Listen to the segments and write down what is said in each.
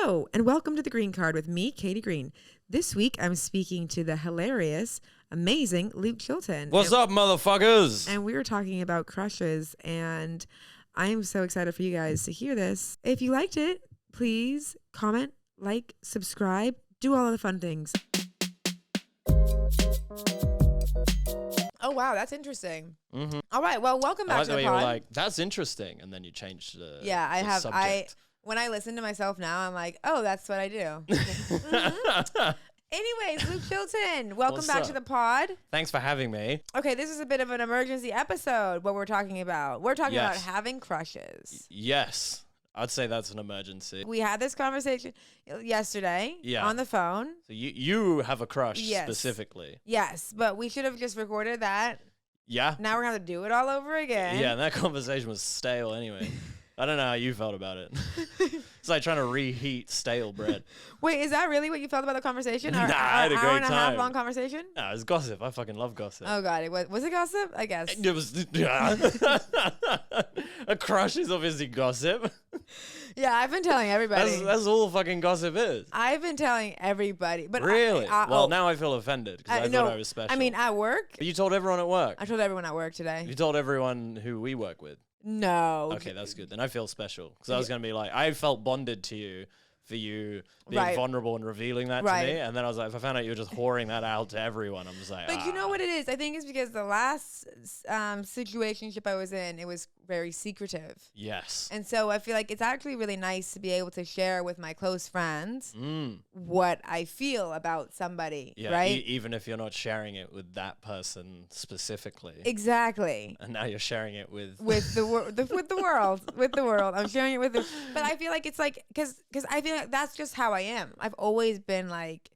Hello, and welcome to The Green Card with me, Katie Green. This week, I'm speaking to the hilarious, amazing Luke Chilton. What's up, motherfuckers? And we were talking about crushes, and I am so excited for you guys to hear this. If you liked it, please comment, like, subscribe, do all of the fun things. Oh, wow, that's interesting. Mm-hmm. All right, well, welcome back I like to the the way you were pod. like, that's interesting, and then you changed the subject. When I listen to myself now, I'm like, oh, that's what I do. Anyways, Luke Chilton, welcome What's back up? to the pod. Thanks for having me. Okay, this is a bit of an emergency episode, what we're talking about. We're talking about having crushes. Yes. I'd say that's an emergency. We had this conversation yesterday on the phone. So you have a crush specifically. Yes, but we should have just recorded that. Yeah. Now we're going to have to do it all over again. Yeah, and that conversation was stale anyway. I don't know how you felt about it. It's like trying to reheat stale bread. Wait, is that really what you felt about the conversation? Nah, I had a great hour and a half time. long conversation? No, it's gossip. I fucking love gossip. Oh, God. Was it gossip? I guess. It was. A crush is obviously gossip. Yeah, I've been telling everybody. That's all fucking gossip is. I've been telling everybody. But really? Well, now I feel offended because I thought I was special. I mean, at work. But you told everyone at work. I told everyone at work today. You told everyone who we work with. No. Okay, that's good. Then I feel special because I was going to be like, I felt bonded to you for you being vulnerable and revealing that to me. And then I was like, if I found out you were just whoring that out to everyone, I'm just like, But you know what it is? I think it's because the last situationship I was in, it was very secretive. Yes. And so I feel like it's actually really nice to be able to share with my close friends what I feel about somebody, right? Even if you're not sharing it with that person specifically. Exactly. And now you're sharing it with the world. I'm sharing it with the. But I feel like it's like because I feel like that's just how I am. I've always been like,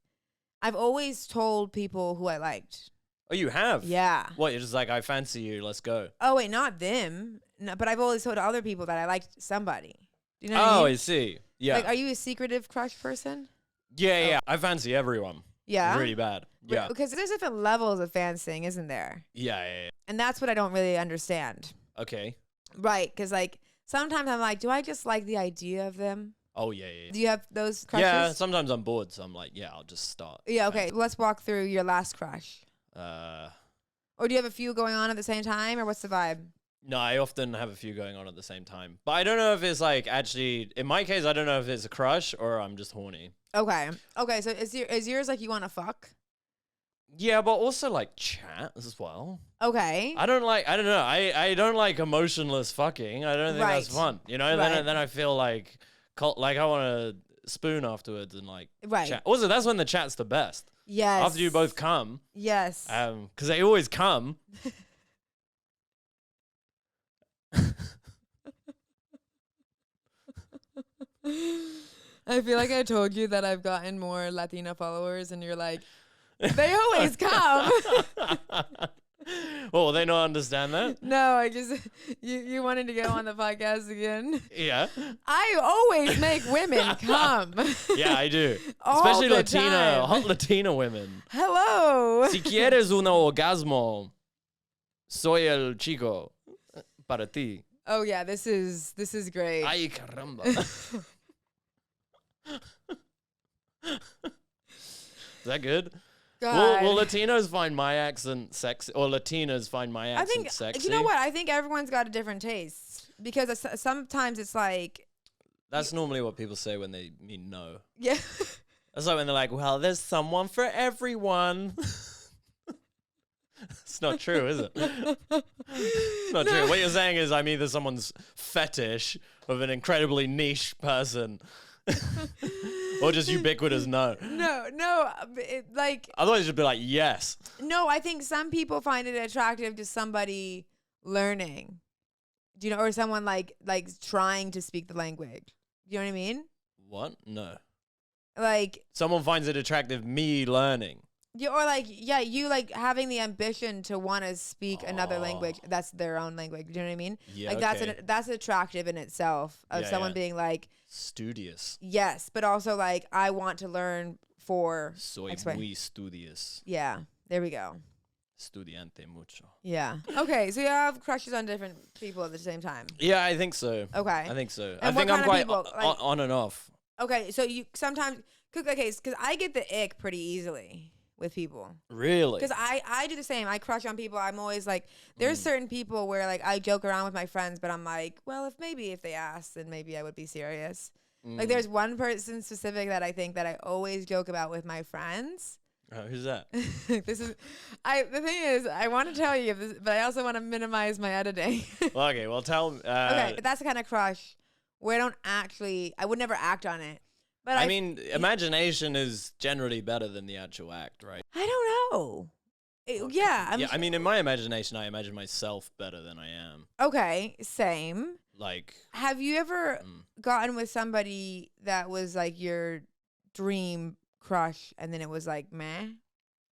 I've always told people who I liked. Oh, you have? Yeah. What? You're just like, I fancy you. Let's go. Oh wait, not them. No, but I've always told other people that I liked somebody. Do you know what I mean? I see. Yeah. Like, are you a secretive crush person? Yeah. I fancy everyone. Yeah. Really bad. Yeah. Because there's different levels of fancying, isn't there? Yeah. And that's what I don't really understand. Okay. Right. Because like sometimes I'm like, do I just like the idea of them? Oh, yeah. Do you have those crushes? Yeah, sometimes I'm bored, so I'm like, yeah, I'll just start. Yeah, okay. Let's walk through your last crush. Or do you have a few going on at the same time, or what's the vibe? No, I often have a few going on at the same time. But I don't know if it's like actually, in my case, I don't know if it's a crush or I'm just horny. Okay, so is yours like you want to fuck? Yeah, but also like chat as well. Okay. I don't know. I don't like emotionless fucking. I don't think that's fun. You know, then I feel like I want to spoon afterwards and like chat. Also, that's when the chat's the best. Yes. After you both come. Yes. Because they always come. I feel like I told you that I've gotten more Latina followers, and you're like, they always come. Well, will they not understand that? No, I just you wanted to go on the podcast again. Yeah. I always make women come. Yeah, I do. All Especially the hot Latina women. Hello. Si quieres un orgasmo, soy el chico para ti. Oh yeah, this is great. Ay caramba. Is that good? Will Latinos find my accent sexy, or Latinas find my accent sexy? You know what? I think everyone's got a different taste because sometimes it's like. That's normally what people say when they mean no. Yeah. That's like when they're like, "Well, there's someone for everyone." It's not true, is it? It's not true. What you're saying is I'm either someone's fetish of an incredibly niche person. Or just ubiquitous no. No, like. Otherwise, you'd be like, yes. No, I think some people find it attractive to somebody learning, do you know, or someone like trying to speak the language. Do you know what I mean? What? No. Like. Someone finds it attractive, me learning. Yeah, or like, yeah, you like having the ambition to want to speak another language that's their own language. Do you know what I mean? Yeah, like that's attractive in itself of someone being like studious. Yes, but also like I want to learn for. Soy muy studious. Yeah, there we go. Estudiante mucho. Yeah. Okay, so you have crushes on different people at the same time. Yeah, I think so. Okay. I think so. And I think I'm quite people, on and off. Okay, so you sometimes okay, because I get the ick pretty easily with people. Really? Because I do the same. I crush on people. I'm always like, there's certain people where like I joke around with my friends, but I'm like, well, if they asked, then maybe I would be serious. Like there's one person specific that I think that I always joke about with my friends. Who's that? The thing is, I want to tell you this, but I also want to minimize my editing. Well, okay, well tell me. Okay, but that's the kind of crush where I would never act on it. But I mean, imagination is generally better than the actual act, right? I don't know. Yeah. I mean, in my imagination, I imagine myself better than I am. Okay, same. Like, have you ever gotten with somebody that was like your dream crush and then it was like meh?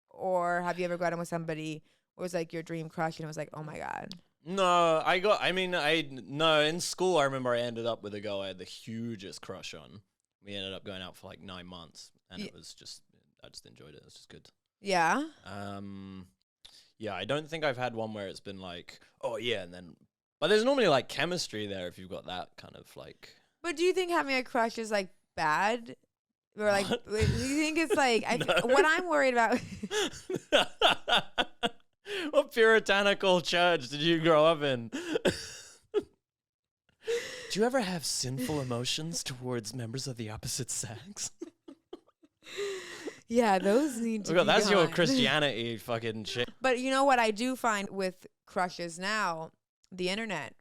Or have you ever gotten with somebody who was like your dream crush and it was like, oh my God? No, in school, I remember I ended up with a girl I had the hugest crush on. We ended up going out for like 9 months and it was just, I just enjoyed it. It was just good. Yeah. Yeah, I don't think I've had one where it's been like, oh yeah, and then, but there's normally like chemistry there if you've got that kind of like. But do you think having a crush is like bad? Or like, do you think it's like, what I'm worried about? What puritanical church did you grow up in? Do you ever have sinful emotions towards members of the opposite sex? Yeah, those need to be that's gone. your Christianity fucking shit. But you know what I do find with crushes now? The internet.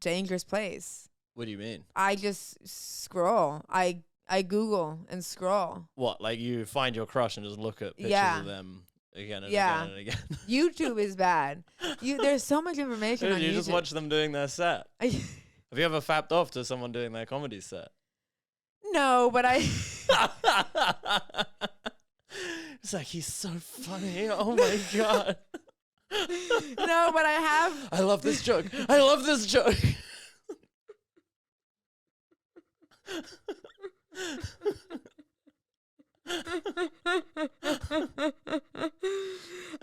Dangerous place. What do you mean? I just scroll. I Google and scroll. What, like you find your crush and just look at pictures of them again and again and again? YouTube is bad. There's so much information on YouTube. You just watch them doing their set. Have you ever fapped off to someone doing their comedy set? No, but I... It's like, he's so funny. Oh my God. No, but I have... I love this joke. I love this joke.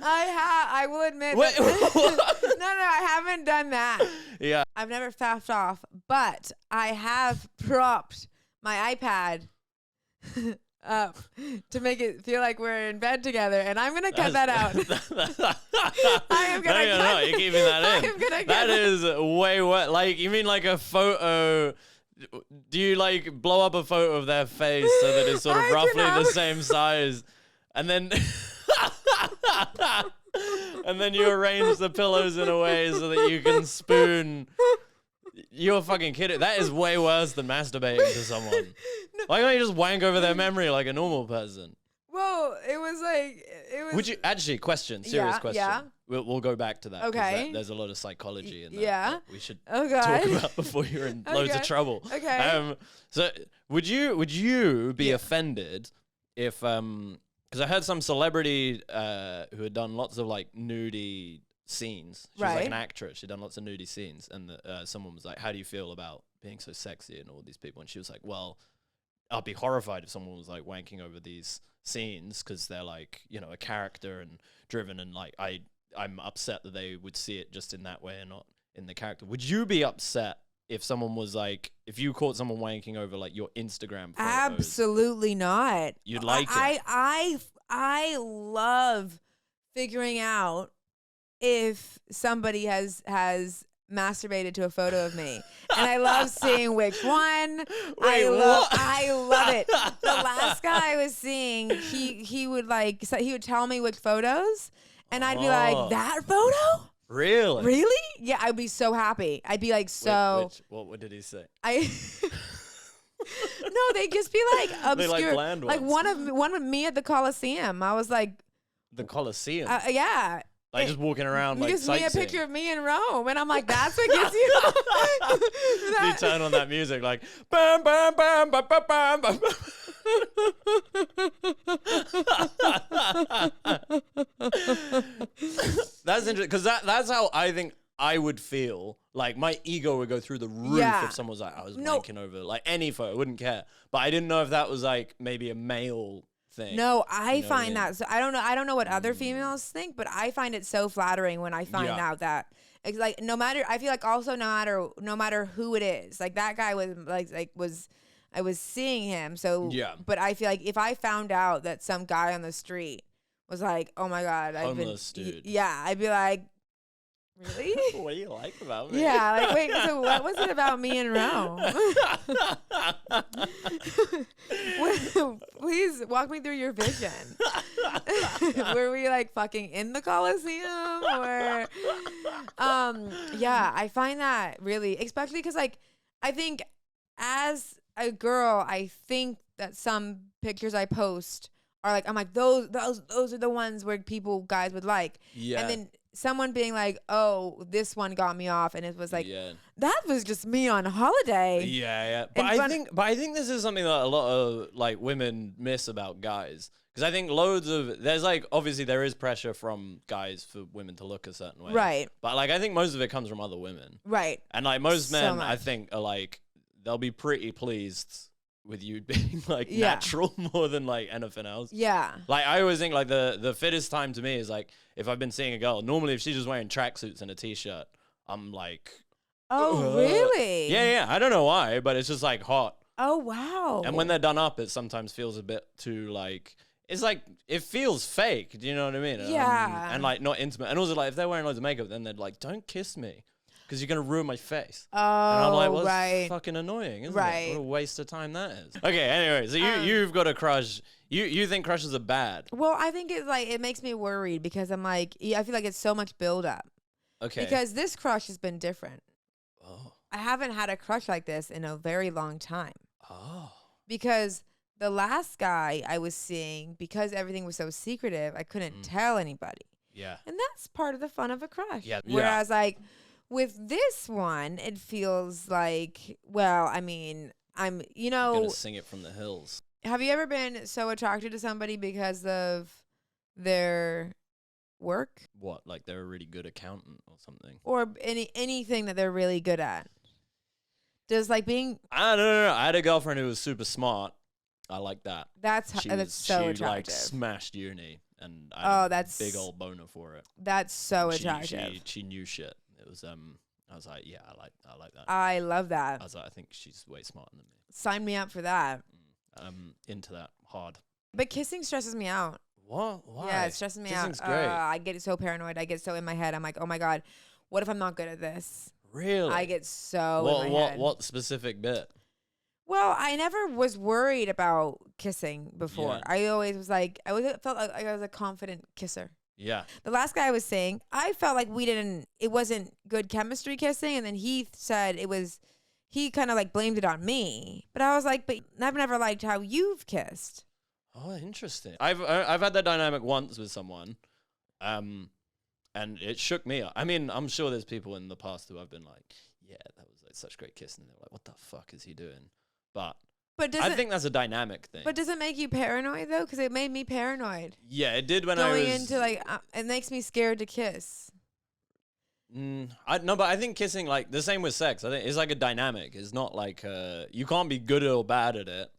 I will admit. Wait, no, I haven't done that. Yeah. I've never faffed off, but I have propped my iPad up to make it feel like we're in bed together, and I'm gonna cut that out. I am gonna No, you're keeping that in. I'm gonna that is way worse. Like, you mean like a photo? Do you like blow up a photo of their face so that it's sort of roughly the same size, and then and then you arrange the pillows in a way so that you can spoon? You're fucking kidding. That is way worse than masturbating to someone. Why can't you just wank over their memory like a normal person? Well, it was like, Would you actually serious question? Yeah. We'll go back to that. Okay. There's a lot of psychology in that. Yeah. We should talk about before you're in loads of trouble. Okay. So would you be offended if because I heard some celebrity who had done lots of like nudie scenes. She was like an actress. She'd done lots of nudie scenes, and someone was like, "How do you feel about being so sexy and all these people?" And she was like, "Well, I'd be horrified if someone was like wanking over these scenes because they're like, you know, a character and driven, and like I'm upset that they would see it just in that way and not in the character." Would you be upset if someone was like, if you caught someone wanking over like your Instagram photos? Absolutely not. You'd like it. I love figuring out if somebody has masturbated to a photo of me, and I love seeing which one. Wait, I love it. The last guy I was seeing, he would tell me which photos, and I'd be like, that photo? Really? Yeah, I'd be so happy. I'd be like, so. What did he say? No, they'd just be like obscure. They like bland ones. Like one of me at the Coliseum. I was like, the Coliseum. Yeah. Like just walking around like just sightseeing. Me a picture of me in Rome, and I'm like, that's what gets you. You turn on that music like bam bam bam bam bam bam. bam. That's interesting because that's how I think I would feel. Like my ego would go through the roof if someone was like, I was wanking over like any photo, I wouldn't care. But I didn't know if that was like maybe a male thing. No, I find that. So I don't know what other females think, but I find it so flattering when I find out that it's like no matter. I feel like also no matter who it is, like that guy was I was seeing him. So, Yeah. but I feel like if I found out that some guy on the street was like, oh my God, Homeless dude. Yeah, I'd be like, really? What do you like about me? Yeah, like, wait, so what was it about me in Rome? Please walk me through your vision. Were we like fucking in the Colosseum or yeah, I find that really, especially because like I think as a girl, I think that some pictures I post are like, I'm like, those are the ones where guys would like. Yeah. And then someone being like, oh, this one got me off, and it was like, that was just me on holiday. Yeah. But I think this is something that a lot of like women miss about guys. Because I think there's like, obviously there is pressure from guys for women to look a certain way. Right. But like, I think most of it comes from other women. Right. And like most So men, much. I think are like, they'll be pretty pleased with you being like natural more than like anything else. Yeah. Like I always think like the fittest time to me is like if I've been seeing a girl, normally if she's just wearing tracksuits and a t-shirt, I'm like, oh, really? Yeah. I don't know why, but it's just like hot. Oh, wow. And when they're done up, it sometimes feels a bit too like, it's like, it feels fake. Do you know what I mean? Yeah. And like not intimate. And also like if they're wearing loads of makeup, then they're like, don't kiss me. Because you're going to ruin my face. Oh, and I'm like, well, right. it's fucking annoying, isn't Right. it? What a waste of time that is. Okay, anyway, so you've got a crush. You think crushes are bad. Well, I think it's like, it makes me worried because I'm like, I feel like it's so much buildup. Okay. Because this crush has been different. Oh. I haven't had a crush like this in a very long time. Oh. Because the last guy I was seeing, because everything was so secretive, I couldn't tell anybody. Yeah. And that's part of the fun of a crush. Yeah. Whereas like with this one, it feels like, well, I mean, I'm gonna sing it from the hills. Have you ever been so attracted to somebody because of their work? What, like they're a really good accountant or something? Or anything that they're really good at? Does like being... I don't know. I had a girlfriend who was super smart. I like that. That's so she attractive. Like smashed uni, and I had that's a big old boner for it. That's so attractive. She knew shit. It was I was like, yeah, I like that. I love that. I was like, I think she's way smarter than me. Sign me up for that. Into that hard. But kissing stresses me out. What? Why? Yeah, it stresses me Kissing's out. great. I get so paranoid. I get so in my head. I'm like, oh my God, what if I'm not good at this? Really? I get so in my head. What specific bit? Well, I never was worried about kissing before. Yeah. I always was like, I always felt like I was a confident kisser. Yeah. The last guy I was saying, I felt like it wasn't good chemistry kissing. And then he said he kind of like blamed it on me. But I was like, but I've never liked how you've kissed. Oh, interesting. I've had that dynamic once with someone, and it shook me up. I mean, I'm sure there's people in the past who I've been like, yeah, that was like such great kissing. And they're like, what the fuck is he doing? But I think that's a dynamic thing. But does it make you paranoid though? Because it made me paranoid. Yeah, it did when I was going into like it makes me scared to kiss. No, but I think kissing, like the same with sex. I think it's like a dynamic. It's not like you can't be good or bad at it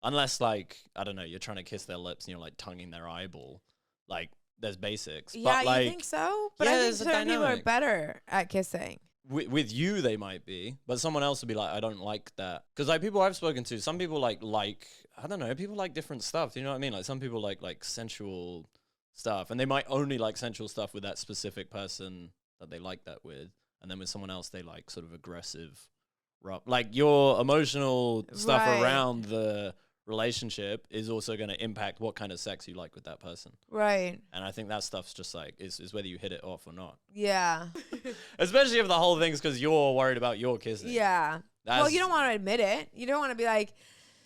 unless like I don't know, you're trying to kiss their lips and you're like tonguing their eyeball. Like there's basics. Yeah, but, like, you think so? But yeah, I think there's a certain people are dynamic. better at kissing. With you they might be, but someone else would be like, I don't like that. Because like people I've spoken to, some people like I don't know, people like different stuff. Do you know what I mean? Like some people like sensual stuff, and they might only like sensual stuff with that specific person that they like that with, and then with someone else they like sort of aggressive, rough. Like your emotional stuff Right. around the relationship is also going to impact what kind of sex you like with that person. Right. And I think that stuff's just like is whether you hit it off or not. Yeah. Especially if the whole thing's because you're worried about your kissing. Yeah. Well, you don't want to admit it. You don't want to be like,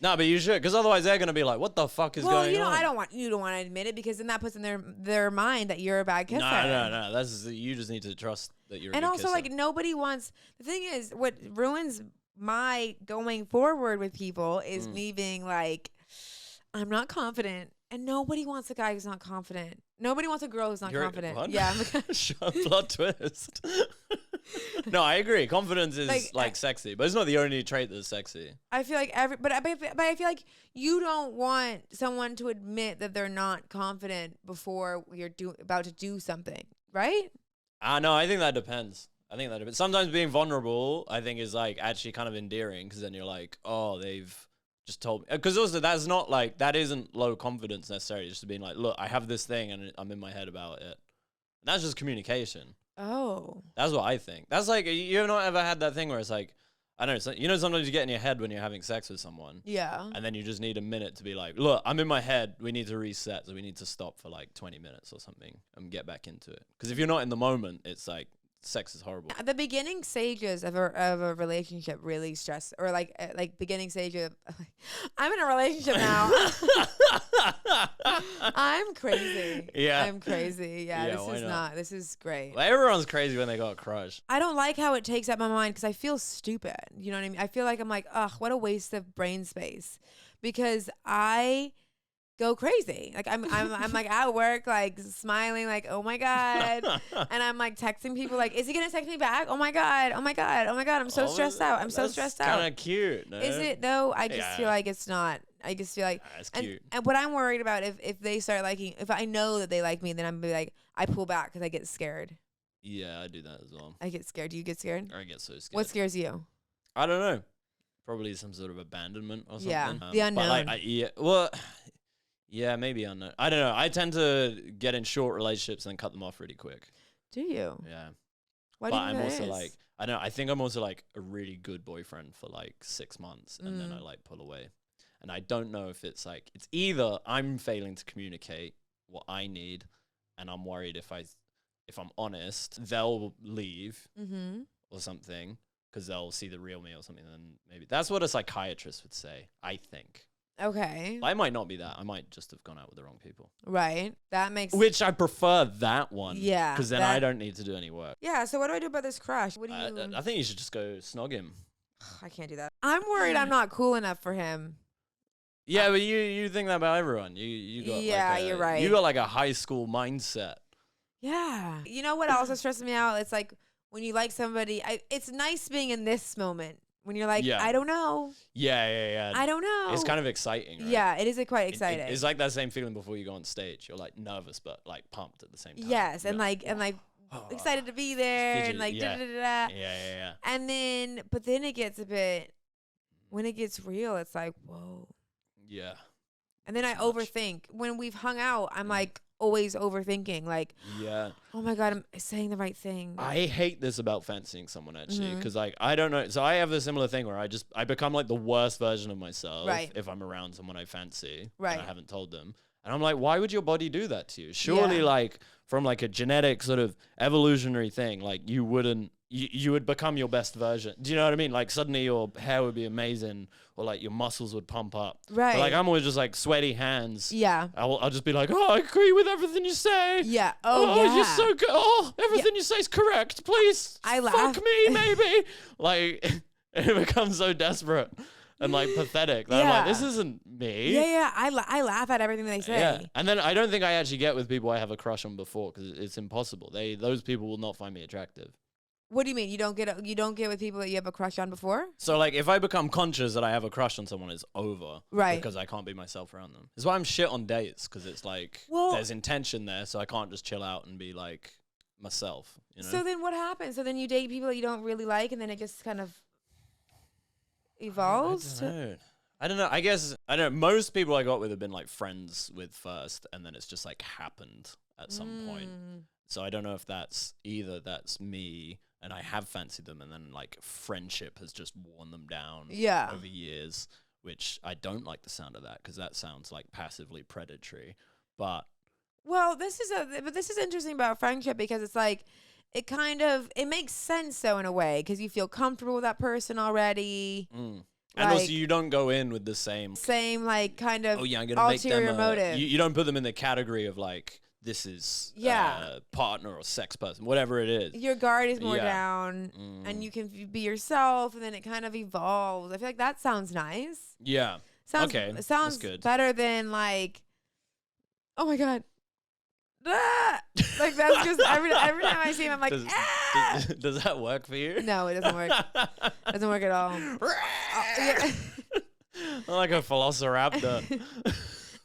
No, but you should, because otherwise they're going to be like, what the fuck is going on? I don't want you to want to admit it because then that puts in their mind that you're a bad kisser. No. You just need to trust that you're a And good also, kisser. like, nobody wants. The thing is, what ruins my going forward with people is me being like, I'm not confident, and nobody wants a guy who's not confident. Nobody wants a girl who's not confident. What? Yeah. Plot twist. No, I agree. Confidence is like sexy, but it's not the only trait that's sexy. I feel like but I feel like you don't want someone to admit that they're not confident before you're about to do something, right? No, I think that depends. Sometimes being vulnerable, I think, is like actually kind of endearing because then you're like, oh, they've just told me, because also that's not like, that isn't low confidence necessarily, just being like, look, I have this thing and I'm in my head about it. That's just communication. Oh. That's what I think. That's like, you've not ever had that thing where it's like, I don't know, you know, sometimes you get in your head when you're having sex with someone. Yeah. And then you just need a minute to be like, look, I'm in my head. We need to reset. So we need to stop for like 20 minutes or something and get back into it. Because if you're not in the moment, it's like, sex is horrible. The beginning stages of a relationship really stress, or like beginning stage of, I'm in a relationship now. I'm crazy. Yeah. I'm crazy. Yeah, this is great. Well, everyone's crazy when they got a crush. I don't like how it takes up my mind because I feel stupid. You know what I mean? I feel like I'm like, ugh, what a waste of brain space, because I go crazy. Like I'm like at work, like smiling, like, oh my God. And I'm like texting people like, is he gonna text me back? Oh my God. Oh my God. Oh my God. I'm so stressed out. I'm so stressed out. Kind of cute. No? Is it though? I just feel like it's not. I just feel like, it's cute. And what I'm worried about, if they start liking, if I know that they like me, then I'm gonna be like, I pull back because I get scared. Yeah, I do that as well. I get scared. Do you get scared? Or I get so scared. What scares you? I don't know. Probably some sort of abandonment or something. Yeah, the unknown. But yeah, maybe unknown. I don't know. I tend to get in short relationships and then cut them off really quick. Do you? Yeah. Why But do you think I'm that also is? like, I don't know. I think I'm also like a really good boyfriend for like 6 months and then I like pull away. And I don't know if it's like, it's either I'm failing to communicate what I need and I'm worried if I'm honest, they'll leave or something because they'll see the real me or something. Then maybe that's what a psychiatrist would say, I think. Okay. I might not be that. I might just have gone out with the wrong people. Right. That makes Which I prefer that one. Yeah. Because then I don't need to do any work. Yeah. So what do I do about this crush? What do you? I think you should just go snog him. I can't do that. I'm worried I'm not cool enough for him. Yeah, but you think that about everyone. You got you're right. You got like a high school mindset. Yeah. You know what also stresses me out? It's like when you like somebody, it's nice being in this moment. When you're like, I don't know. Yeah. I don't know. It's kind of exciting, right? Yeah, it is quite exciting. It's like that same feeling before you go on stage. You're like nervous, but like pumped at the same time. Yes, and like excited to be there, Fidget, and like yeah. da. Yeah. And then, but then it gets a bit, when it gets real, it's like, whoa. Yeah. And then I overthink. When we've hung out, I'm like always overthinking. Like, oh my God, I'm saying the right thing. I hate this about fancying someone actually, because like I don't know. So I have a similar thing where I become like the worst version of myself if I'm around someone I fancy and I haven't told them. And I'm like, why would your body do that to you? Surely like from like a genetic sort of evolutionary thing, like you wouldn't. You would become your best version. Do you know what I mean? Like suddenly your hair would be amazing, or like your muscles would pump up. Right. But like I'm always just like sweaty hands. Yeah. I'll just be like, oh, I agree with everything you say. Yeah. You're so good. Oh, everything you say is correct. Please, I laugh. Fuck me, maybe. Like it becomes so desperate and like pathetic. That I'm like, this isn't me. Yeah. I laugh at everything they say. Yeah. And then I don't think I actually get with people I have a crush on before because it's impossible. Those people will not find me attractive. What do you mean? You don't get with people that you have a crush on before? So like if I become conscious that I have a crush on someone, it's over. Right. Because I can't be myself around them. That's why I'm shit on dates, because it's like there's intention there, so I can't just chill out and be like myself. You know? So then what happens? So then you date people that you don't really like, and then it just kind of evolves? I don't know. I guess I don't know. Most people I got with have been like friends with first, and then it's just like happened at some point. So I don't know if that's me and I have fancied them, and then like friendship has just worn them down over years, which I don't like the sound of that because that sounds like passively predatory. But this is interesting about friendship, because it's like it makes sense though in a way, because you feel comfortable with that person already. And also you don't go in with the same like kind of I'm gonna make them motive. You don't put them in the category of like this is partner or sex person, whatever it is. Your guard is more down, and you can be yourself, and then it kind of evolves. I feel like that sounds nice. Yeah. It sounds good. Better than like, oh my God. Like that's just every time I see him, I'm like, does that work for you? No, it doesn't work. It doesn't work at all. I'm like a velociraptor.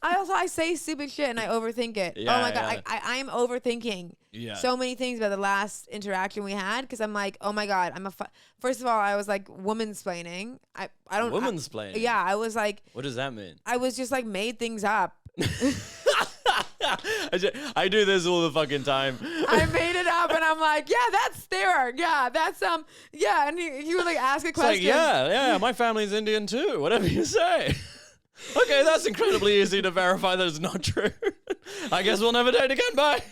I say stupid shit and I overthink it. Yeah, oh my God. yeah. I am overthinking so many things about the last interaction we had. Cause I'm like, oh my God, first of all, I was like womansplaining. I don't. Womansplaining? Yeah. I was like. What does that mean? I was just like made things up. I do this all the fucking time. I made it up and I'm like, yeah, that's there. Yeah, that's yeah. And he would like ask a question. It's like, yeah, my family's Indian too. Whatever you say. Okay, that's incredibly easy to verify that it's not true. I guess we'll never date again. Bye.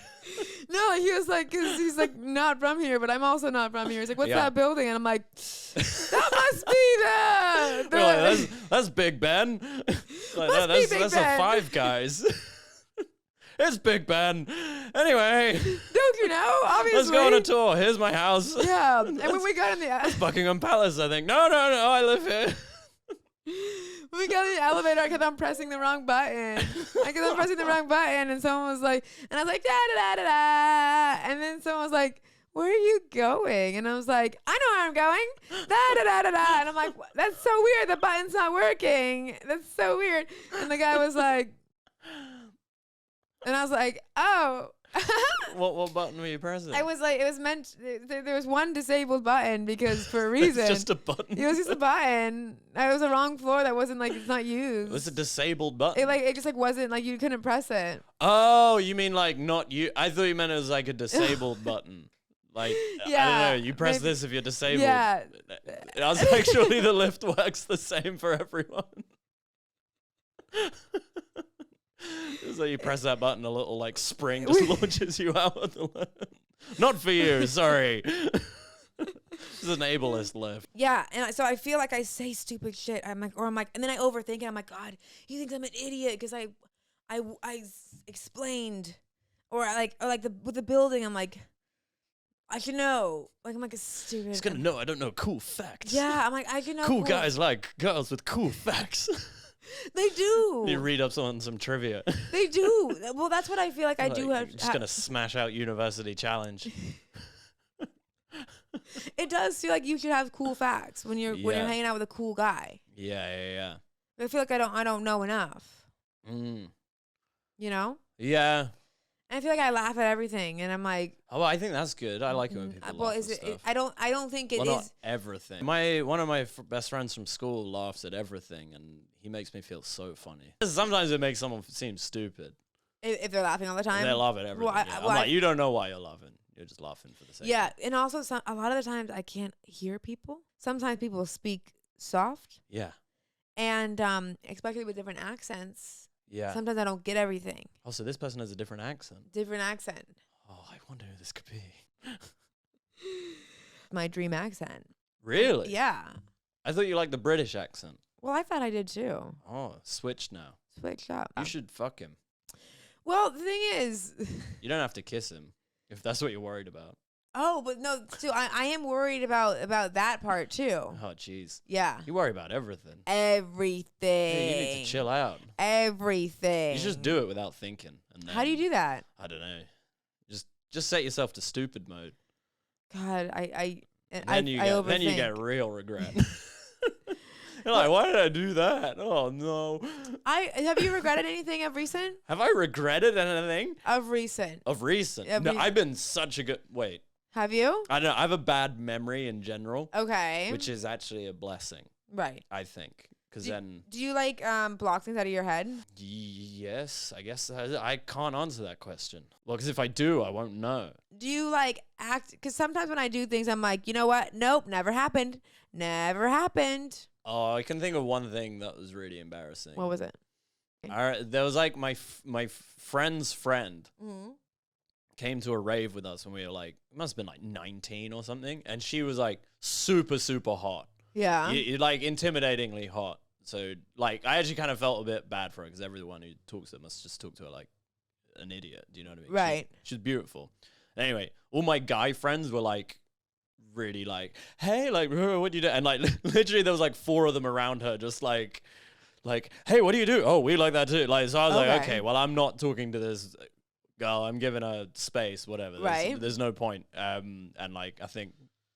No, he was like, cause he's like not from here, but I'm also not from here. He's like, what's that building? And I'm like, that must be that's Big Ben. Like, that's Big a Ben. Five Guys. It's Big Ben. Anyway. Don't you know? Obviously. Let's go on a tour. Here's my house. Yeah. And when we got in That's Buckingham Palace, I think. No, I live here. When we got in the elevator, I kept on pressing the wrong button. And someone was like, and I was like, da da da da da. And then someone was like, where are you going? And I was like, I know where I'm going. Da da da da da. And I'm like, that's so weird. The button's not working. That's so weird. And the guy was like, and I was like, oh. What button were you pressing? I was like, it was meant. There was one disabled button because for a reason. It's just a button. It was just a button. It was a wrong floor that wasn't like it's not used. It was a disabled button. It just like wasn't like you couldn't press it. Oh, you mean like not you? I thought you meant it was like a disabled button. Like yeah, I don't know. You press this if you're disabled. Yeah. I was like, surely the lift works the same for everyone. It's like you press that button, a little like spring just launches you out of the lift. Not for you, sorry. This is an ableist lift. Yeah, and so I feel like I say stupid shit. I'm like, and then I overthink it. I'm like, God, he thinks I'm an idiot because I explained, or with the building. I'm like, I should know. Like I'm like a stupid. He's gonna know I don't know cool facts. Yeah, I'm like I should know. Cool guys like girls with cool facts. They do. You read up on some trivia. They do. Well, that's what I feel like I do have. Just gonna smash out University Challenge. It does feel like you should have cool facts when you're hanging out with a cool guy. Yeah. I feel like I don't know enough. You know? Yeah. And I feel like I laugh at everything, and I'm like, oh, well, I think that's good. I like it when people laugh at stuff. I don't think it is not everything. One of my best friends from school laughs at everything, and he makes me feel so funny. Sometimes it makes someone seem stupid if they're laughing all the time. They laugh at everything. I'm like, you don't know why you're laughing. You're just laughing for the sake. Yeah, and also a lot of the times I can't hear people. Sometimes people speak soft. Yeah. And especially with different accents. Yeah. Sometimes I don't get everything. Oh, so this person has a different accent. Oh, I wonder who this could be. My dream accent. Really? Yeah. I thought you liked the British accent. Well, I thought I did too. Oh, switched now. Switched up. You should fuck him. Well, the thing is... You don't have to kiss him, if that's what you're worried about. Oh, but no, too. I am worried about that part too. Oh, jeez. Yeah. You worry about everything. Everything. Hey, you need to chill out. Everything. You just do it without thinking. And then, how do you do that? I don't know. Just set yourself to stupid mode. God, Then you get real regret. You're like, why did I do that? Oh no. Have you regretted anything of recent? Have I regretted anything? Of recent. No, I've been such a good wait. Have you? I don't know. I have a bad memory in general. Okay. Which is actually a blessing. Right. I think. Because then... Do you, like, block things out of your head? Yes, I guess. I can't answer that question. Well, because if I do, I won't know. Do you, like, act... Because sometimes when I do things, I'm like, you know what? Nope, never happened. Never happened. Oh, I can think of one thing that was really embarrassing. What was it? There was, like, my friend's friend... Mm-hmm. came to a rave with us when we were like, it must have been like 19 or something. And she was like super, super hot. Yeah. Like intimidatingly hot. So like, I actually kind of felt a bit bad for her because everyone who talks to her must just talk to her like an idiot. Do you know what I mean? Right. She's beautiful. Anyway, all my guy friends were like, really like, hey, like, what do you do? And like, literally there was like 4 of them around her just like, hey, what do you do? Oh, we like that too. Like, so I was like, okay, well, I'm not talking to this girl, I'm giving her space, whatever. There's no point. And like, I think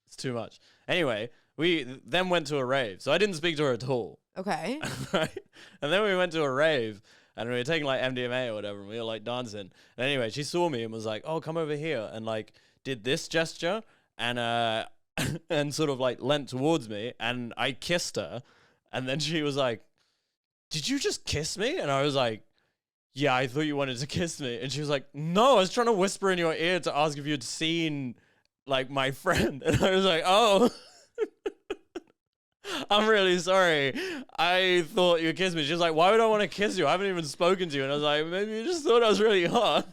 it's too much. Anyway, we then went to a rave. So I didn't speak to her at all. Okay. Right? And then we went to a rave and we were taking like MDMA or whatever, and we were like dancing. And anyway, she saw me and was like, "Oh, come over here," and like did this gesture and and sort of like leant towards me, and I kissed her, and then she was like, "Did you just kiss me?" And I was like, "Yeah, I thought you wanted to kiss me." And she was like, "No, I was trying to whisper in your ear to ask if you'd seen like my friend." And I was like, "Oh." I'm really sorry. I thought you kissed me. She was like, "Why would I want to kiss you? I haven't even spoken to you." And I was like, "Maybe you just thought I was really hot."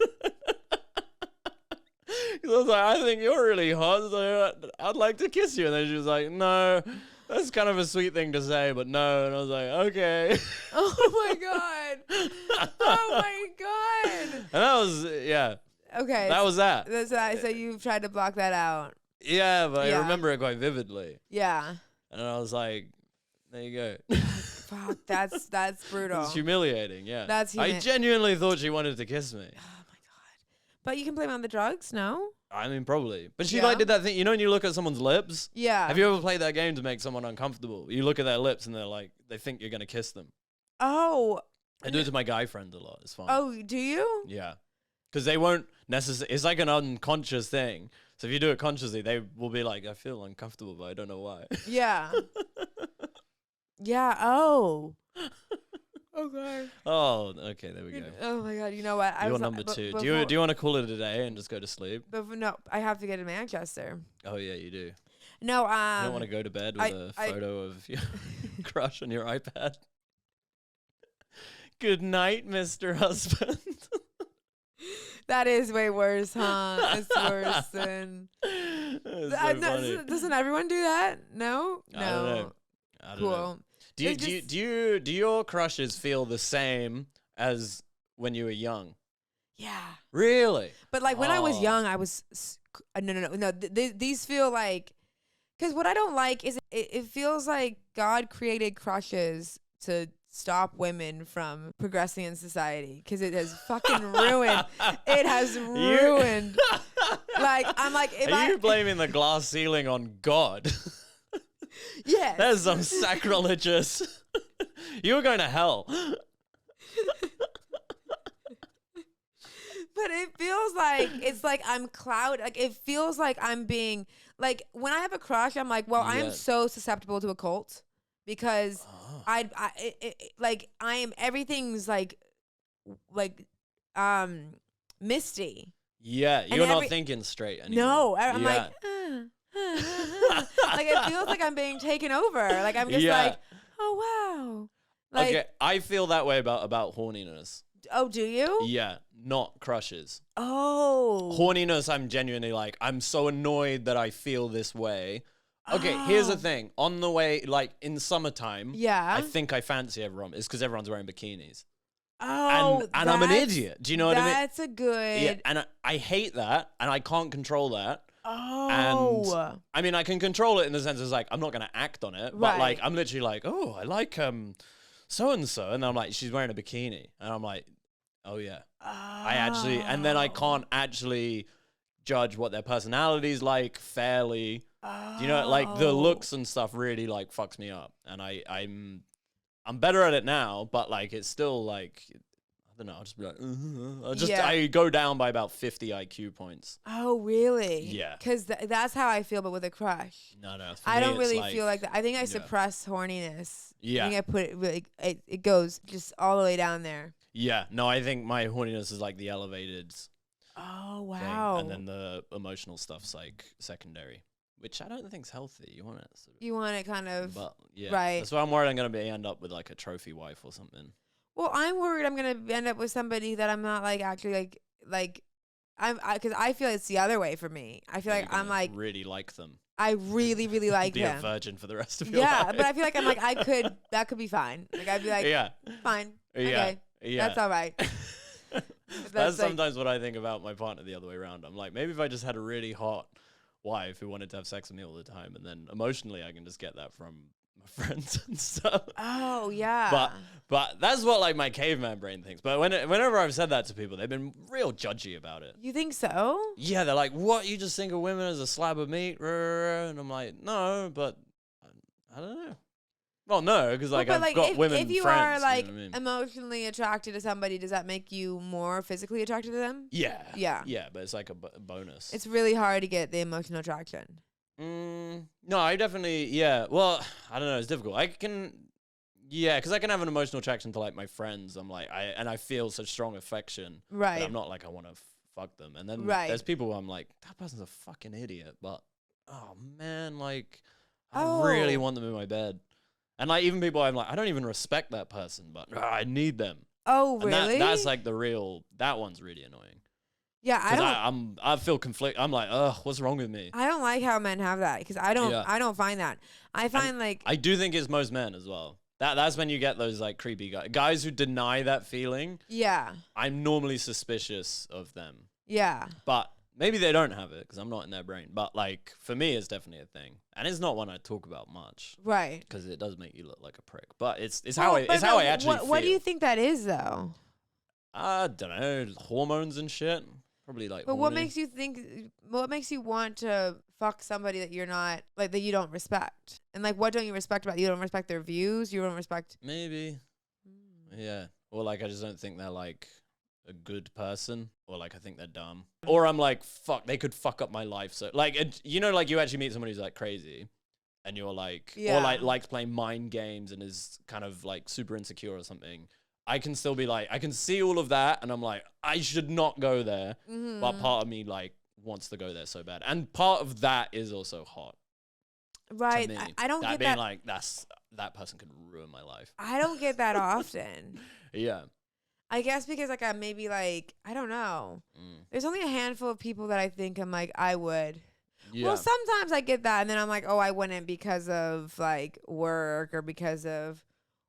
Because I was like, "I think you're really hot, so I'd like to kiss you." And then she was like, "No, that's kind of a sweet thing to say, but no." And I was like, "Okay." Oh my god. Oh my god. And that was, yeah. Okay. That was that. So you've tried to block that out. Yeah, but Yeah. I remember it quite vividly. Yeah. And I was like, there you go. Fuck, that's brutal. It's humiliating, yeah. That's I genuinely thought she wanted to kiss me. Oh my god. But you can blame it on the drugs, no? I mean, probably. But she Yeah. like did that thing, you know when you look at someone's lips? Yeah. Have you ever played that game to make someone uncomfortable? You look at their lips and they're like, they think you're going to kiss them. Oh. I do it to my guy friends a lot. It's fun. Oh, do you? Yeah. Because they won't necessarily, it's like an unconscious thing. So if you do it consciously, they will be like, "I feel uncomfortable, but I don't know why." Yeah. Yeah. Oh. Oh god. Oh, okay, there we go. Oh my god. You know what? You're number two. Do you want to call it a day and just go to sleep? No, I have to get to Manchester. Oh yeah, you do. No, You don't want to go to bed with a photo of your crush on your iPad. Good night, Mr. Husband. That is way worse, huh? It's worse than. It's so funny. Doesn't everyone do that? No. I don't know. I don't know. Cool. Do your crushes feel the same as when you were young? Yeah. Really? But like when I was young, I was no. These feel like, because what I don't like is it feels like God created crushes to stop women from progressing in society, because it has fucking ruined. It has ruined. Like I'm like, are you blaming the glass ceiling on God? Yes. That is some sacrilegious. You were going to hell. But it feels like it's like I'm like it feels like I'm being like, when I have a crush, I'm like, well, I am so susceptible to a cult, because like I am, everything's like misty. Yeah, you're not thinking straight anymore. No, I'm like like it feels like I'm being taken over. Like I'm just like, oh wow. Like, okay, I feel that way about horniness. Oh, do you? Yeah, not crushes. Oh. Horniness, I'm genuinely like, I'm so annoyed that I feel this way. Okay, here's the thing. On the way, like in summertime, I think I fancy everyone. It's because everyone's wearing bikinis. Oh, and I'm an idiot. Do you know what I mean? That's a good. Yeah, and I hate that, and I can't control that. Oh. And I mean, I can control it in the sense it's like, I'm not going to act on it, but like, I'm literally like, oh, I like so-and-so. And then I'm like, she's wearing a bikini. And I'm like, oh yeah. I actually, and then I can't actually judge what their personality's like fairly. You know, like the looks and stuff really like fucks me up. And I'm better at it now, but like, it's still like, I don't know, I'll just be like, I go down by about 50 IQ points. Oh, really? Yeah. Because that's how I feel, but with a crush. No. I don't really feel like that. I think I suppress horniness. Yeah. I think I put it really, it goes just all the way down there. Yeah. No, I think my horniness is like the elevated. Oh, wow. Thing, and then the emotional stuff's like secondary, which I don't think's healthy. You want it. You want it kind of. But yeah. Right. That's why I'm worried I'm going to end up with like a trophy wife or something. Well, I'm worried I'm gonna end up with somebody that I'm not like actually like because I feel it's the other way for me. I feel like I'm like really like them. I really like them. Be a virgin for the rest of your life. Yeah, but I feel like I'm like that could be fine. Like I'd be like, fine, okay, that's all right. That's sometimes what I think about my partner the other way around. I'm like, maybe if I just had a really hot wife who wanted to have sex with me all the time, and then emotionally I can just get that from my friends and stuff. Oh yeah. But that's what like my caveman brain thinks. But whenever I've said that to people, they've been real judgy about it. You think so? Yeah, they're like, "What? You just think of women as a slab of meat?" And I'm like, "No, but I don't know." Well, no, because like but I've got women if you friends. are like you know what I mean? emotionally attracted to somebody, does that make you more physically attracted to them? Yeah. Yeah. Yeah, but it's like a bonus. It's really hard to get the emotional attraction. No, I definitely, yeah. Well, I don't know. It's difficult. Yeah, because I can have an emotional attraction to like my friends. I'm like, I feel such strong affection. Right. But I'm not like I want to fuck them. And then Right. there's people where I'm like, that person's a fucking idiot. But oh man, like I really want them in my bed. And like even people I'm like, I don't even respect that person, but I need them. Oh, And really? that's like that one's really annoying. Yeah, I feel conflict. I'm like, ugh, what's wrong with me? I don't like how men have that because I don't find that. I find like I do think it's most men as well. That's when you get those like creepy guys who deny that feeling. yeah. I'm normally suspicious of them, Yeah. but maybe they don't have it because I'm not in their brain. But like for me, it's definitely a thing, and it's not one I talk about much Right. because it does make you look like a prick. But it's how I actually feel. What do you think that is though? I don't know, hormones and shit. Probably like. But horny. what makes you think? What makes you want to fuck somebody that you're not like that you don't respect? And like, what don't you respect about? You don't respect their views. You don't respect. Maybe. Yeah. Or like I just don't think they're like a good person, or like I think they're dumb, or I'm like fuck, they could fuck up my life. So like like you actually meet somebody who's like crazy, and you're like, Yeah. or like likes playing mind games and is kind of like super insecure or something. I can still be like, I can see all of that, and I'm like, I should not go there. Mm-hmm. But part of me like wants to go there so bad, and part of that is also hot. Right. To me. I don't that get being that. like that person could ruin my life. I don't get that often. Yeah. I guess because like I maybe like I don't know. There's only a handful of people that I think I'm like I would. Yeah. Well, sometimes I get that, and then I'm like, oh, I wouldn't because of like work or because of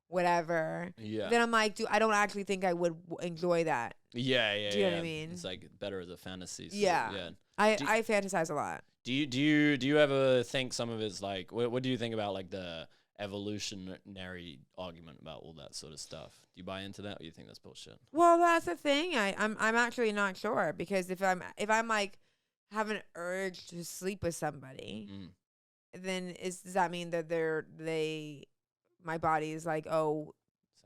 whatever. Yeah. Then I'm like, I don't actually think I would enjoy that. Yeah. Do you know what I mean? It's like better as a fantasy. So, Yeah. Yeah. I fantasize a lot. Do you ever think some of it's like what do you think about like the evolutionary argument about all that sort of stuff? Do you buy into that, or do you think that's bullshit? Well, that's the thing. I'm actually not sure because if I'm like have an urge to sleep with somebody, then does that mean that my body is like, oh,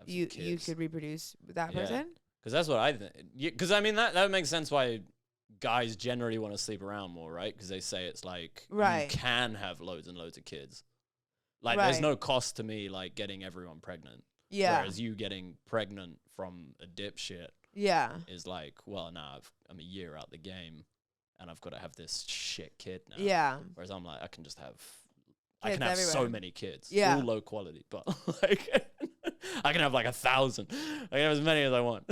you could reproduce with that person? Because that's what I think. Because I mean that makes sense why guys generally want to sleep around more, right? Because they say it's like Right. you can have loads and loads of kids. Like there's no cost to me like getting everyone pregnant. Yeah. Whereas you getting pregnant from a dipshit Yeah. is like, well, now I'm a year out the game, and I've got to have this shit kid now. Yeah. Whereas I'm like, I can just have. Kids I can have so everywhere. many kids, Yeah. all low quality, but like I can have like 1,000. I can have as many as I want.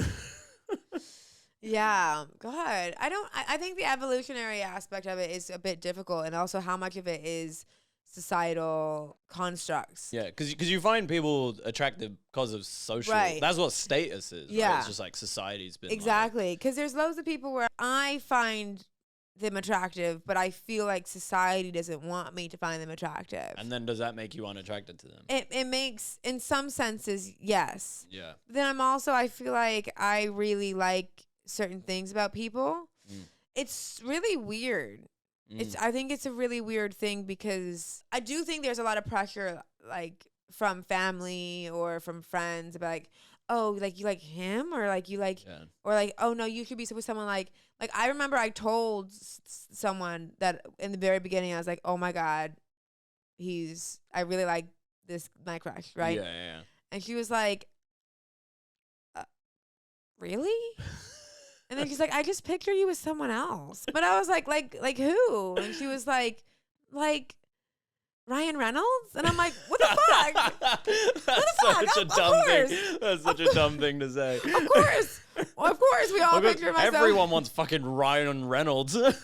Yeah. God. I think the evolutionary aspect of it is a bit difficult, and also how much of it is societal constructs. Yeah, because you find people attractive because of social. Right. That's what status is. Right? Yeah. It's just like society's been Exactly. Because there's loads of people where I find them attractive, but I feel like society doesn't want me to find them attractive. And then does that make you unattracted to them? It makes, in some senses, yes. Yeah. But then I feel like I really like certain things about people. It's really weird. I think it's a really weird thing because I do think there's a lot of pressure, like from family or from friends, about like, oh, like you like him, or like you like, or like, oh no, you should be with someone like I remember I told someone that in the very beginning I was like, oh my god, I really like my crush, right? Yeah. And she was like, really? And then she's like, I just picture you with someone else. But I was like who? And she was like Ryan Reynolds? And I'm like, what the fuck? That's such a dumb thing. That's such a dumb thing to say. Of course. Well, of course we all picture myself. Everyone wants fucking Ryan Reynolds. Where the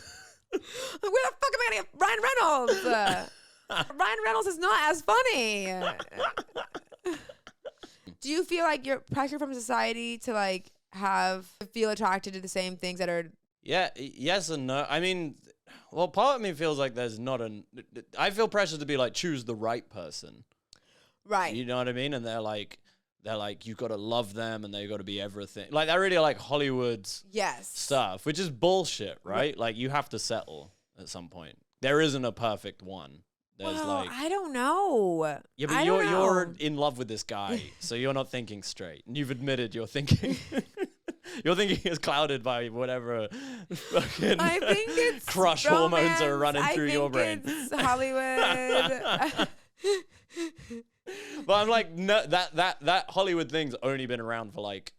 fuck am I gonna get Ryan Reynolds? Ryan Reynolds is not as funny. Do you feel like you're pressure from society to like feel attracted to the same things that are? Yeah, yes and no. I mean, well, part of me feels like there's not I feel pressure to be like, choose the right person. Right. You know what I mean? And they're like, you've got to love them and they've got to be everything. Like, I really like Hollywood's stuff, which is bullshit, right? Like, you have to settle at some point. There isn't a perfect one. There's well, I don't know. Yeah, but you're in love with this guy, so you're not thinking straight. And you've admitted you're thinking your thinking is clouded by whatever fucking I think it's crush romance. hormones are running through your brain. It's Hollywood. But I'm like, no, that Hollywood thing's only been around for like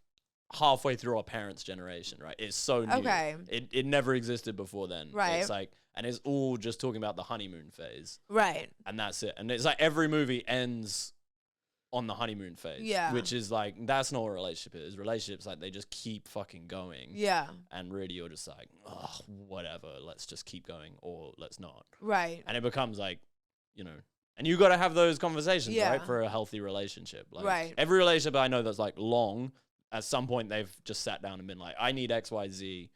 halfway through our parents' generation, right? It's so new. Okay. It never existed before then. Right. It's like, and it's all just talking about the honeymoon phase. Right. And that's it. And it's like every movie ends on the honeymoon phase. Yeah. Which is like, that's not what a relationship is. Relationships, like, they just keep fucking going. Yeah. And really you're just like, oh, whatever, let's just keep going or let's not. Right. And it becomes like, you know, and you got to have those conversations, Yeah. right, for a healthy relationship. Like, Right. every relationship I know that's like long, at some point they've just sat down and been like, I need X, Y, Z.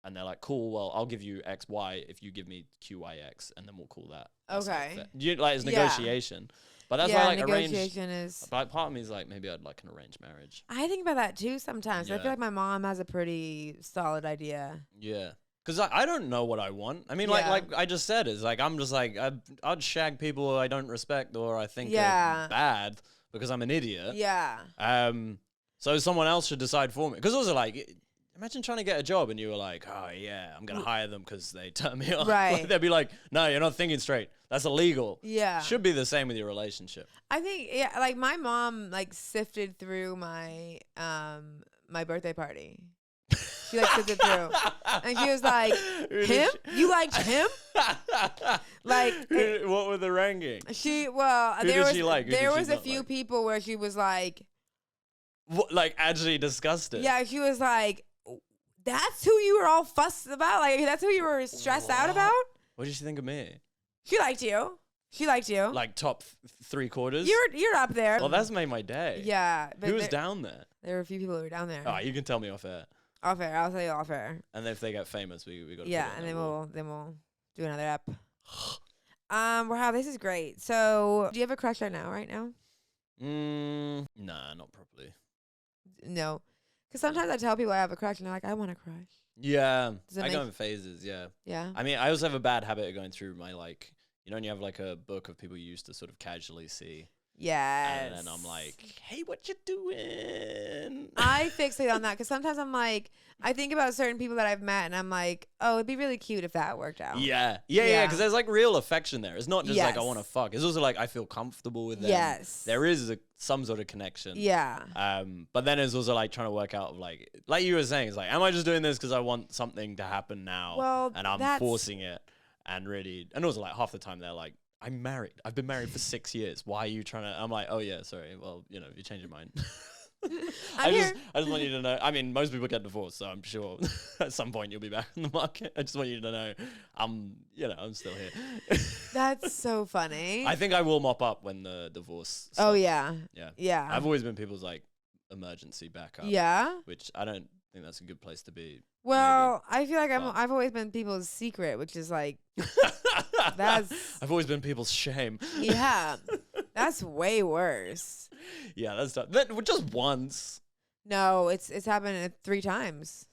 And they're like, cool, well, I'll give you X, Y if you give me Q, Y, X, and then we'll call that. That's Okay. like, it's Yeah. negotiation. But that's yeah, why, like, negotiation is. But part of me is like, maybe I'd like an arranged marriage. I think about that too sometimes. I Yeah. feel like my mom has a pretty solid idea. Yeah. Because I don't know what I want. I mean, Yeah. like I just said, it's like, I'm just like, I'd shag people I don't respect or I think Yeah. are bad because I'm an idiot. Yeah. So someone else should decide for me. Because also, like, imagine trying to get a job and you were like, oh, yeah, I'm going to hire them because they turn me off. Right. Like, they'd be like, no, you're not thinking straight. That's illegal. Yeah. Should be the same with your relationship. I think, yeah, like my mom, like, sifted through my my birthday party. She, like, sifted through. And she was like, him? You liked him? Like, What were the ranking? Who did there was, she like? Who there did she was a not few like? people where she was like, What, like, actually disgusted? yeah, she was like, that's who you were all fussed about? Like, that's who you were stressed out about? What did she think of me? She liked you. She liked you. Like, top 3/4? You're up there. Well, that's made my day. Yeah. But Who was down there? There were a few people who were down there. Oh, you can tell me off air. Off air. I'll tell you off air. And if they get famous, we got to Yeah, and then we'll do another app. Wow, this is great. So, do you have a crush right now? Nah, not properly. No. Because sometimes I tell people I have a crush and they're like, I want a crush. Yeah, Does it I go make- in phases, yeah. Yeah. I mean, I also have a bad habit of going through my, like, you know when you have, like, a book of people you used to sort of casually see? Yes. And then I'm like, hey, what you doing? I fixate on that because sometimes I'm like, I think about certain people that I've met and I'm like, oh, it'd be really cute if that worked out. Yeah, Yeah. because there's, like, real affection there. It's not just, like, I Yes. want to fuck. It's also, like, I feel comfortable with them. Yes. There is some sort of connection. Yeah. But then it's also, like, trying to work out, like you were saying, it's like, am I just doing this because I want something to happen now? Well, and I'm that's- forcing it. And really, and also, like, half the time they're like, I'm married. I've been married for 6 years. Why are you trying to? I'm like, oh yeah, sorry. Well, you know, you change your mind. I just want you to know. I mean, most people get divorced, so I'm sure at some point you'll be back in the market. I just want you to know, I'm still here. That's so funny. I think I will mop up when the divorce. Oh, stuff- yeah. yeah. Yeah. I've always been people's like emergency backup. Yeah. Which I don't think that's a good place to be. Well, I feel like But- I've always been people's secret, which is like, That's- I've always been people's shame. yeah, that's way worse. Yeah, that's tough. That just once. No, it's happened 3 times.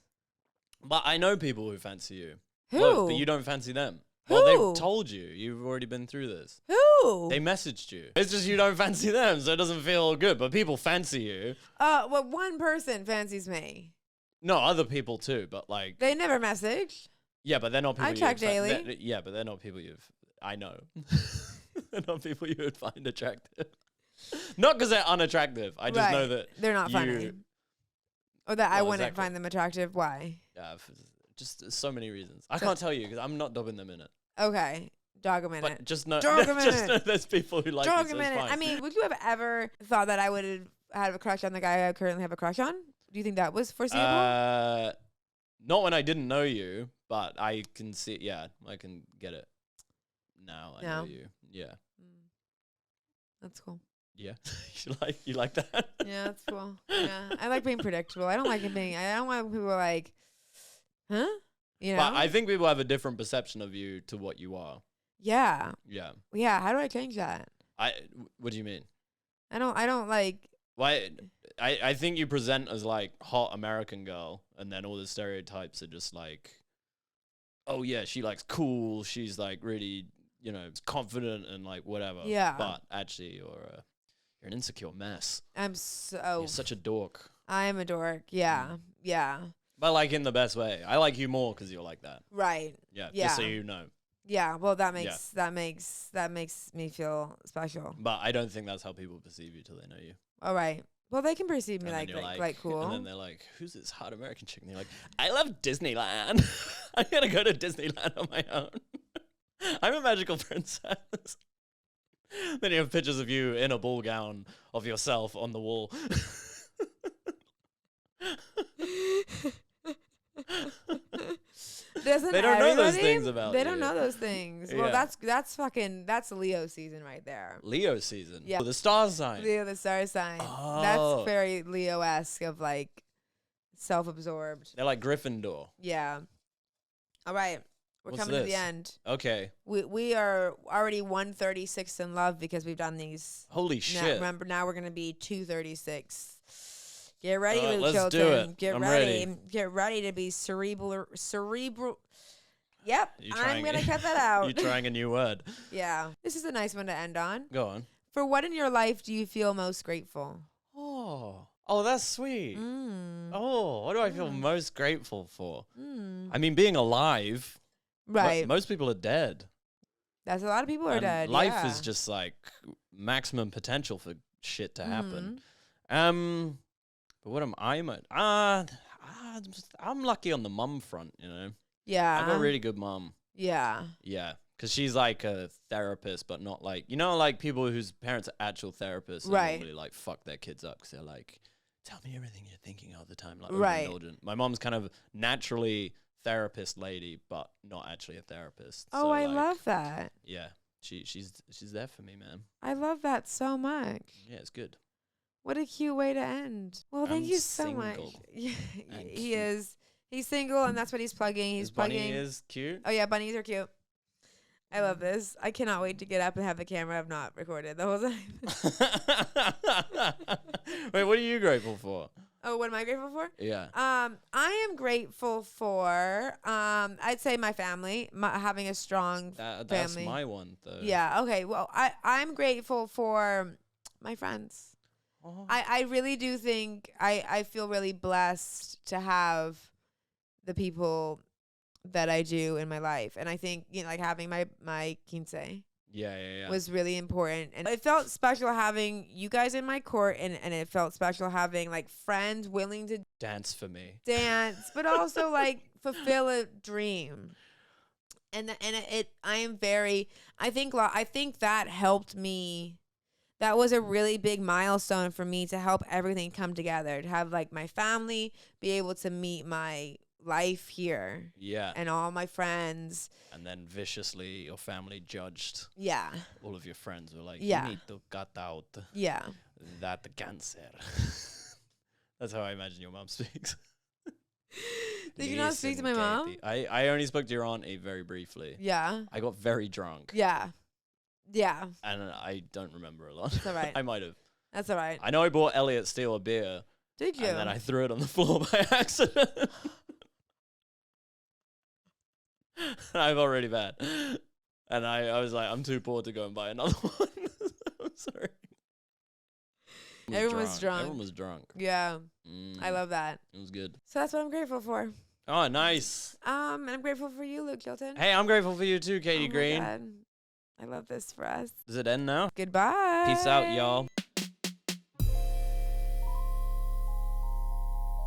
But I know people who fancy you. Who? Look, but you don't fancy them. Who? Well, they've told you. You've already been through this. Who? They messaged you. It's just you don't fancy them, so it doesn't feel good. But people fancy you. Well, one person fancies me. No, other people too. But like, They never messaged. yeah, but they're not people. I check you'd fa- daily. they're- Yeah, but they're not people I know. They're not people you would find attractive. Not because they're unattractive. I just know that they're not funny. Or that I Well, wouldn't exactly. find them attractive. Why? just so many reasons. I can't tell you because I'm not dobbing them in it. Okay, dog a minute. But just know, Dog a just minute. know there's people who like Dog you, a so it's minute. fine. I mean, would you have ever thought that I would have had a crush on the guy I currently have a crush on? Do you think that was foreseeable? Not when I didn't know you, but I can see. Yeah, I can get it. Now I know No. you. Yeah, That's cool. yeah. you like that? Yeah, that's cool. Yeah, I like being predictable. I don't like it being. I don't like when people are like, huh? You know? But I think people have a different perception of you to what you are. Yeah. Yeah. Yeah. How do I change that? What do you mean? I don't like. Why? I think you present as like hot American girl, and then all the stereotypes are just like, oh yeah, she likes cool. She's like really you know, confident and like whatever. Yeah. But actually, you're an insecure mess. You're such a dork. I am a dork. Yeah. Yeah. But like in the best way. I like you more because you're like that. Right. Yeah. Yeah. Just so you know. Yeah. Well, that makes me feel special. But I don't think that's how people perceive you till they know you. All right. Well, they can perceive me And then like cool. And then they're like, "Who's this hot American chick?" And you're like, "I love Disneyland. I'm gonna go to Disneyland on my own. I'm a magical princess." Then you have pictures of you in a ball gown of yourself on the wall. They don't know those things about They don't you. know those things. Well, Yeah. that's Leo season right there. Leo season. Yeah. Oh, the star sign. Leo, the star sign. Oh. That's very Leo-esque of like self-absorbed. They're like Gryffindor. Yeah. All right. We're What's coming to the this? end. Okay. We are already 136 in love because we've done these. Holy Now, shit. remember, now we're going to be 236. Get ready, All right, Luke let's do Chilton. it. Get I'm ready. ready. Get ready to be cerebral. Yep. You I'm trying- going to cut that out. You're trying a new word. Yeah. This is a nice one to end on. Go on. For what in your life do you feel most grateful? Oh, that's sweet. Mm. Oh, what do I feel most grateful for? Mm. I mean, being alive. Right. Most people are dead. That's a lot of people are And dead. life yeah. is just like maximum potential for shit to happen. Mm-hmm. But what am I? I'm lucky on the mum front, you know. Yeah. I got a really good mum. Yeah. Yeah, because she's like a therapist, but not like, you know, like people whose parents are actual therapists and Right. normally like fuck their kids up because they're like, tell me everything you're thinking all the time, like Right. overindulgent. My mom's kind of naturally therapist lady, but not actually a therapist. Oh, So, I like, love that. Yeah, she's there for me, man. I love that so much. Yeah, it's good. What a cute way to end. Well, thank I'm you so much. single Yeah, and he cute. is. He's single, and that's what he's plugging. He's His bunny plugging. is cute. Oh yeah, bunnies are cute. I love this. I cannot wait to get up and have the camera I've not recorded the whole time. Wait, what are you grateful for? Oh, what am I grateful for? Yeah. I am grateful for I'd say my family, having a strong That's family. my one though. Yeah. Okay. Well, I'm grateful for my friends. Oh. I really do think I feel really blessed to have the people that I do in my life. And I think, you know, like having my quince Yeah. was really important. And it felt special having you guys in my court, and it felt special having like friends willing to Dance for me. dance, but also like fulfill a dream. And I think that helped me. That was a really big milestone for me to help everything come together, to have like my family be able to meet my life here Yeah. and all my friends. And then viciously your family judged Yeah. all of your friends were like, Yeah. you need to cut out Yeah. that cancer. That's how I imagine your mom speaks. Did you not speak to my Listen, mom? Katie. I only spoke to your auntie very briefly. Yeah. I got very drunk. Yeah. Yeah. And I don't remember a lot. That's all right. I might have. That's all right. I know I bought Elliot Steele a beer. Did you? And then I threw it on the floor by accident. And I felt really bad. And I was like, I'm too poor to go and buy another one. I'm sorry. Everyone was drunk. Everyone was drunk. Yeah. Mm, I love that. it was good. So that's what I'm grateful for. Oh, nice. And I'm grateful for you, Luke Chilton. Hey, I'm grateful for you too, Katie Oh my Green. God. I love this for us. Does it end now? Goodbye. Peace out, y'all.